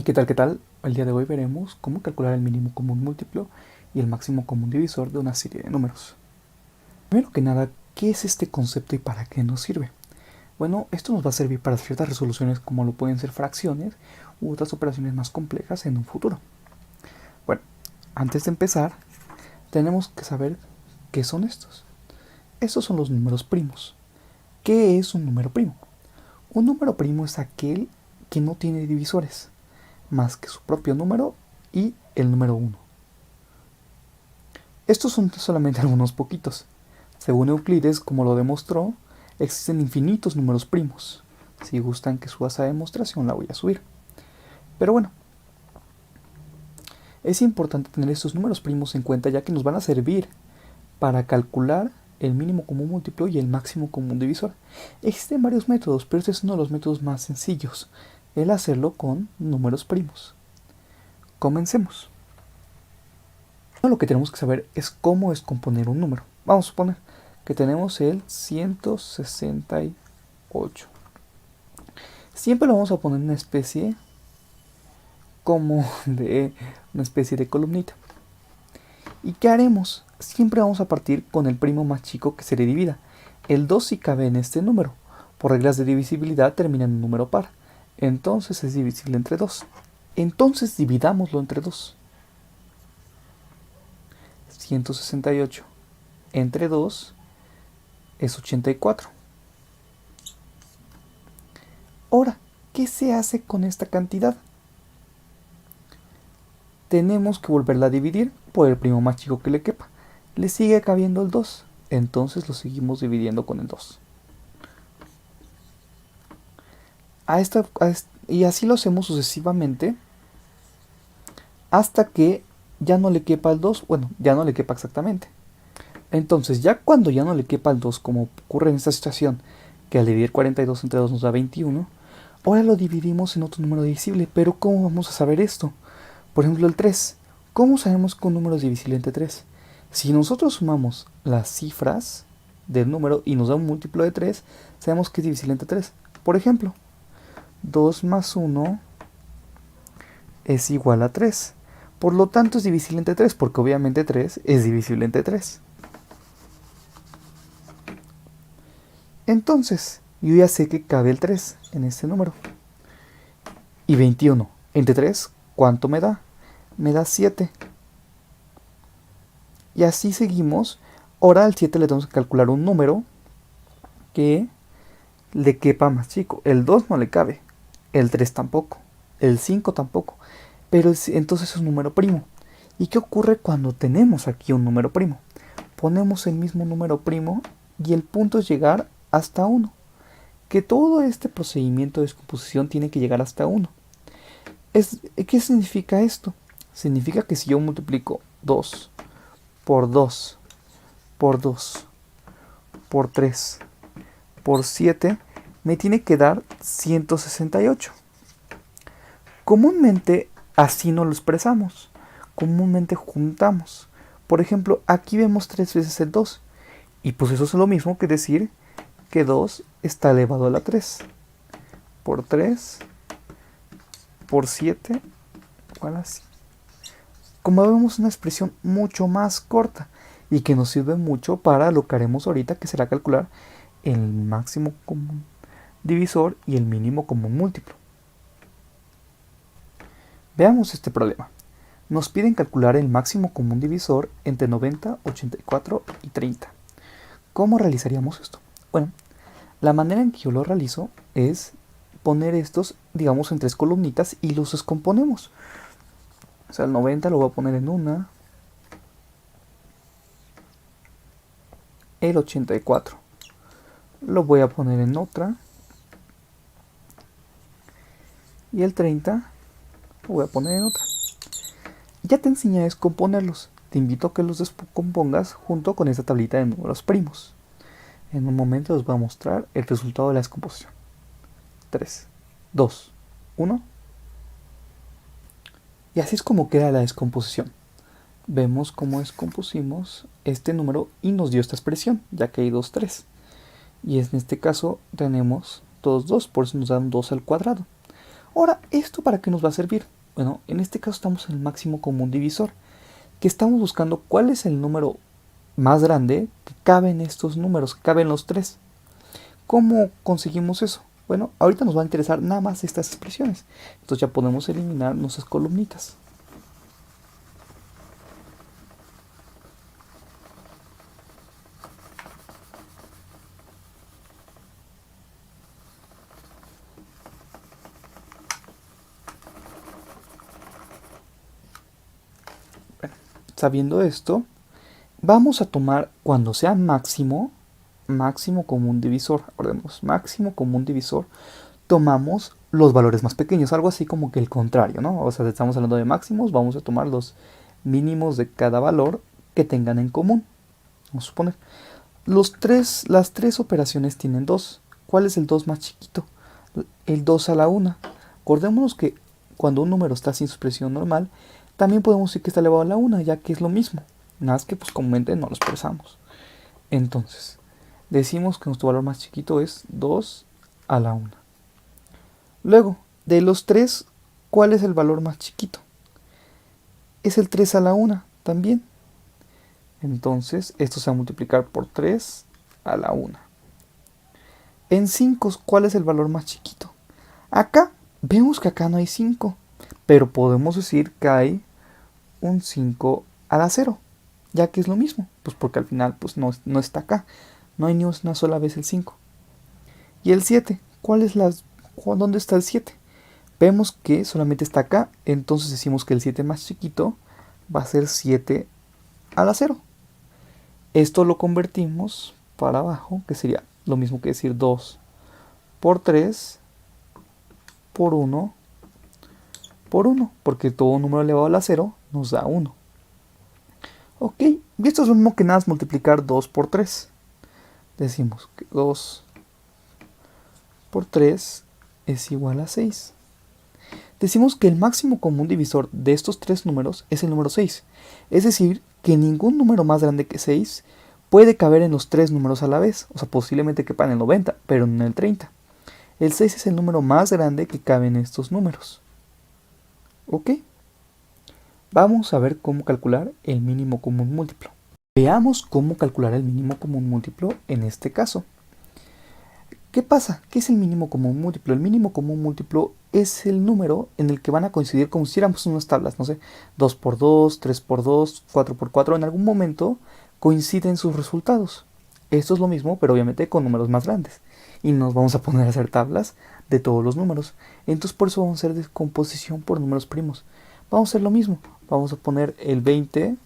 ¿Qué tal? ¿Qué tal? El día de hoy veremos cómo calcular el mínimo común múltiplo y el máximo común divisor de una serie de números. Primero que nada, ¿qué es este concepto y para qué nos sirve? Bueno, esto nos va a servir para ciertas resoluciones como lo pueden ser fracciones u otras operaciones más complejas en un futuro. Bueno, antes de empezar, tenemos que saber qué son estos. Estos son los números primos. ¿Qué es un número primo? Un número primo es aquel que no tiene divisores más que su propio número y el número 1. Estos son solamente algunos poquitos. Según Euclides, como lo demostró, existen infinitos números primos. Si gustan que suba esa demostración, la voy a subir. Pero bueno, es importante tener estos números primos en cuenta ya que nos van a servir para calcular el mínimo común múltiplo y el máximo común divisor. Existen varios métodos, pero este es uno de los métodos más sencillos, el hacerlo con números primos. Comencemos. Lo que tenemos que saber es cómo descomponer un número. Vamos a suponer que tenemos el 168. Siempre lo vamos a poner en una especie de columnita. ¿Y qué haremos? Siempre vamos a partir con el primo más chico que se le divida. El 2 si cabe en este número. Por reglas de divisibilidad termina en un número par. Entonces es divisible entre 2. Entonces dividámoslo entre 2. 168 entre 2 es 84. Ahora, ¿qué se hace con esta cantidad? Tenemos que volverla a dividir por el primo más chico que le quepa. Le sigue cabiendo el 2, entonces lo seguimos dividiendo con el 2. Y así lo hacemos sucesivamente hasta que ya no le quepa el 2, bueno, ya no le quepa exactamente. Entonces, ya cuando ya no le quepa el 2, como ocurre en esta situación, que al dividir 42 entre 2 nos da 21, ahora lo dividimos en otro número divisible. Pero ¿cómo vamos a saber esto? Por ejemplo, el 3. ¿Cómo sabemos que un número es divisible entre 3? Si nosotros sumamos las cifras del número y nos da un múltiplo de 3, sabemos que es divisible entre 3. Por ejemplo, 2 más 1 es igual a 3. Por lo tanto es divisible entre 3, porque obviamente 3 es divisible entre 3. Entonces, yo ya sé que cabe el 3 en este número. Y 21 entre 3, ¿cuánto me da? Me da 7. Y así seguimos. Ahora al 7 le tenemos que calcular un número que le quepa más chico. El 2 no le cabe. El 3 tampoco. El 5 tampoco. Pero entonces es un número primo. ¿Y qué ocurre cuando tenemos aquí un número primo? Ponemos el mismo número primo y el punto es llegar hasta 1. Que todo este procedimiento de descomposición tiene que llegar hasta 1. ¿Qué significa esto? Significa que si yo multiplico 2 por 2 por 2 por 3 por 7, me tiene que dar 168. Comúnmente así no lo expresamos. Comúnmente juntamos. Por ejemplo, aquí vemos 3 veces el 2. Y pues eso es lo mismo que decir que 2 está elevado a la 3. Por 3 por 7 igual así. Como vemos, una expresión mucho más corta y que nos sirve mucho para lo que haremos ahorita, que será calcular el máximo común divisor y el mínimo común múltiplo. Veamos este problema. Nos piden calcular el máximo común divisor entre 90, 84 y 30. ¿Cómo realizaríamos esto? Bueno, la manera en que yo lo realizo es poner estos, digamos, en 3 columnitas y los descomponemos. O sea, el 90 lo voy a poner en una. El 84 lo voy a poner en otra. Y el 30 lo voy a poner en otra. Ya te enseñé a descomponerlos. Te invito a que los descompongas junto con esta tablita de números primos. En un momento les voy a mostrar el resultado de la descomposición. 3, 2, 1. Y así es como queda la descomposición. Vemos cómo descompusimos este número y nos dio esta expresión, ya que hay 2, 3. Y en este caso tenemos todos 2, por eso nos dan 2 al cuadrado. Ahora, ¿esto para qué nos va a servir? Bueno, en este caso estamos en el máximo común divisor, que estamos buscando cuál es el número más grande que cabe en estos números, que caben los tres. ¿Cómo conseguimos eso? Bueno, ahorita nos va a interesar nada más estas expresiones. Entonces ya podemos eliminar nuestras columnitas. Bueno, sabiendo esto, vamos a tomar cuando sea máximo, máximo común divisor. Recordemos, máximo común divisor. Tomamos los valores más pequeños, algo así como que el contrario, ¿no? O sea, si estamos hablando de máximos, vamos a tomar los mínimos de cada valor que tengan en común. Vamos a suponer. Las tres operaciones tienen 2. ¿Cuál es el 2 más chiquito? El 2 a la 1. Acordémonos que cuando un número está sin su expresión normal, también podemos decir que está elevado a la 1, ya que es lo mismo. Nada más que pues comúnmente no lo expresamos. Entonces, decimos que nuestro valor más chiquito es 2 a la 1. Luego, de los 3, ¿cuál es el valor más chiquito? Es el 3 a la 1 también. Entonces, esto se va a multiplicar por 3 a la 1. En 5, ¿cuál es el valor más chiquito? Acá, vemos que acá no hay 5, pero podemos decir que hay un 5 a la 0, ya que es lo mismo, pues porque al final pues no está acá, no hay ni una sola vez el 5. Y el 7, ¿dónde está el 7? Vemos que solamente está acá, entonces decimos que el 7 más chiquito va a ser 7 a la 0. Esto lo convertimos para abajo, que sería lo mismo que decir 2 por 3 por 1 por 1, porque todo número elevado a la 0 nos da 1. Ok, y esto es lo mismo que nada más multiplicar 2 por 3. Decimos que 2 por 3 es igual a 6. Decimos que el máximo común divisor de estos tres números es el número 6. Es decir, que ningún número más grande que 6 puede caber en los tres números a la vez. O sea, posiblemente quepa en el 90, pero no en el 30. El 6 es el número más grande que cabe en estos números. ¿Ok? Vamos a ver cómo calcular el mínimo común múltiplo. Veamos cómo calcular el mínimo común múltiplo en este caso. ¿Qué pasa? ¿Qué es el mínimo común múltiplo? El mínimo común múltiplo es el número en el que van a coincidir como si hiciéramos unas tablas, no sé, 2 por 2, 3 por 2, 4 por 4, en algún momento coinciden sus resultados. Esto es lo mismo, pero obviamente con números más grandes. Y nos vamos a poner a hacer tablas de todos los números. Entonces por eso vamos a hacer descomposición por números primos. Vamos a hacer lo mismo. Vamos a poner el 20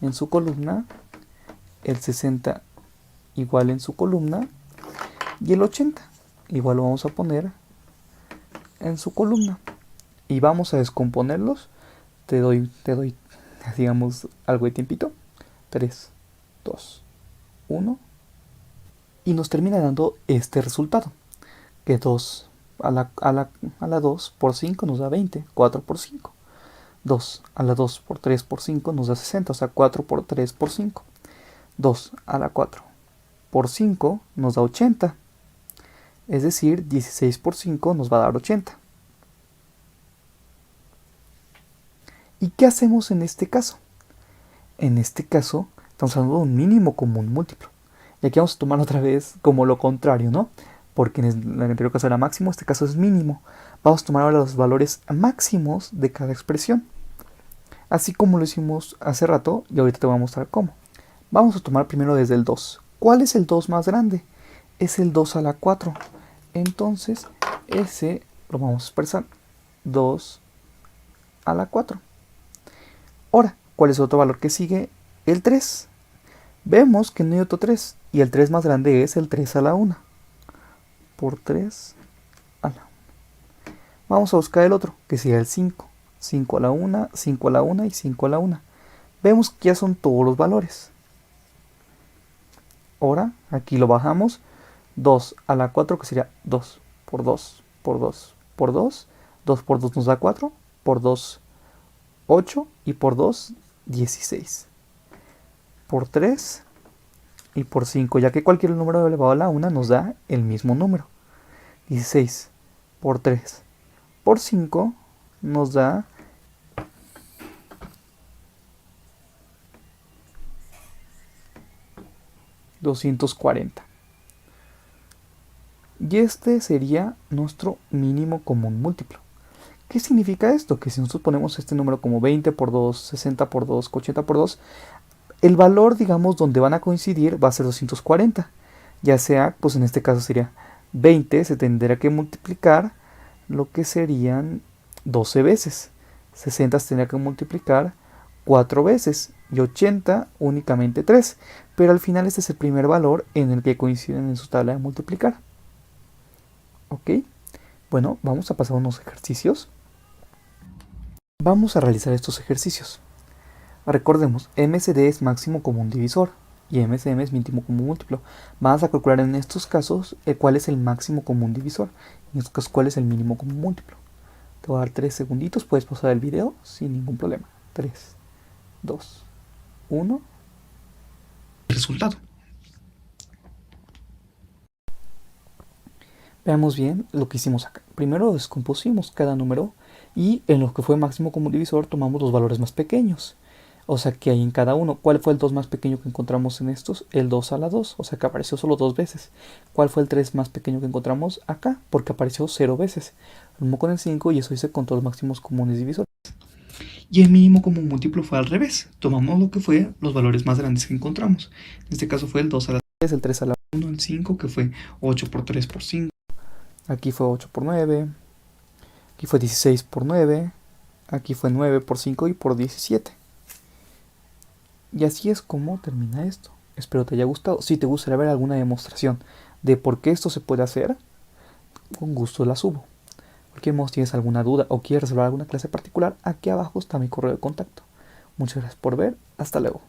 en su columna, el 60 igual en su columna, y el 80 igual lo vamos a poner en su columna. Y vamos a descomponerlos. Te doy, digamos, algo de tiempito. 3, 2, 1. Y nos termina dando este resultado. Que 2 a la 2 por 5 nos da 20. 4 por 5. 2 a la 2 por 3 por 5 nos da 60. O sea, 4 por 3 por 5. 2 a la 4 por 5 nos da 80. Es decir, 16 por 5 nos va a dar 80. ¿Y qué hacemos en este caso? En este caso, estamos hablando de un mínimo común múltiplo. Y aquí vamos a tomar otra vez como lo contrario, ¿no? Porque en el anterior caso era máximo, este caso es mínimo. Vamos a tomar ahora los valores máximos de cada expresión. Así como lo hicimos hace rato, y ahorita te voy a mostrar cómo. Vamos a tomar primero desde el 2. ¿Cuál es el 2 más grande? Es el 2 a la 4. Entonces, ese lo vamos a expresar 2 a la 4. Ahora, ¿cuál es otro valor que sigue? El 3. Vemos que no hay otro 3. Y el 3 más grande es el 3 a la 1. Por 3 a la 1. Vamos a buscar el otro, que sería el 5. 5 a la 1, 5 a la 1 y 5 a la 1. Vemos que ya son todos los valores. Ahora, aquí lo bajamos. 2 a la 4, que sería 2 por 2 por 2 por 2. 2 por 2 nos da 4. Por 2, 8. Y por 2, 16. Por 3 y por 5, ya que cualquier número elevado a la 1 nos da el mismo número. 16 por 3 por 5 nos da 240. Y este sería nuestro mínimo común múltiplo. ¿Qué significa esto? Que si nosotros ponemos este número como 20 por 2, 60 por 2, 80 por 2, el valor, digamos, donde van a coincidir va a ser 240. Ya sea, pues en este caso sería 20, se tendría que multiplicar lo que serían 12 veces. 60 se tendría que multiplicar 4 veces y 80 únicamente 3. Pero al final este es el primer valor en el que coinciden en su tabla de multiplicar. ¿Ok? Bueno, vamos a pasar a unos ejercicios. Vamos a realizar estos ejercicios. Recordemos, MCD es máximo común divisor y MCM es mínimo común múltiplo. Vamos a calcular en estos casos cuál es el máximo común divisor. En estos casos, cuál es el mínimo común múltiplo. Te voy a dar 3 segunditos, puedes pausar el video sin ningún problema. 3, 2, 1. Resultado. Veamos bien lo que hicimos acá. Primero descompusimos cada número y en lo que fue máximo común divisor tomamos los valores más pequeños. O sea que hay en cada uno. ¿Cuál fue el 2 más pequeño que encontramos en estos? El 2 a la 2. O sea que apareció solo 2 veces. ¿Cuál fue el 3 más pequeño que encontramos acá? Porque apareció 0 veces. Lo mismo con el 5 y eso hice con todos los máximos comunes divisores. Y el mínimo común múltiplo fue al revés. Tomamos lo que fue los valores más grandes que encontramos. En este caso fue el 2 a la 3, el 3 a la 1, el 5, que fue 8 por 3 por 5. Aquí fue 8 por 9. Aquí fue 16 por 9. Aquí fue 9 por 5 y por 17. Y así es como termina esto. Espero te haya gustado. Si te gustaría ver alguna demostración de por qué esto se puede hacer, con gusto la subo. Cualquier modo, si tienes alguna duda o quieres resolver alguna clase particular, aquí abajo está mi correo de contacto. Muchas gracias por ver. Hasta luego.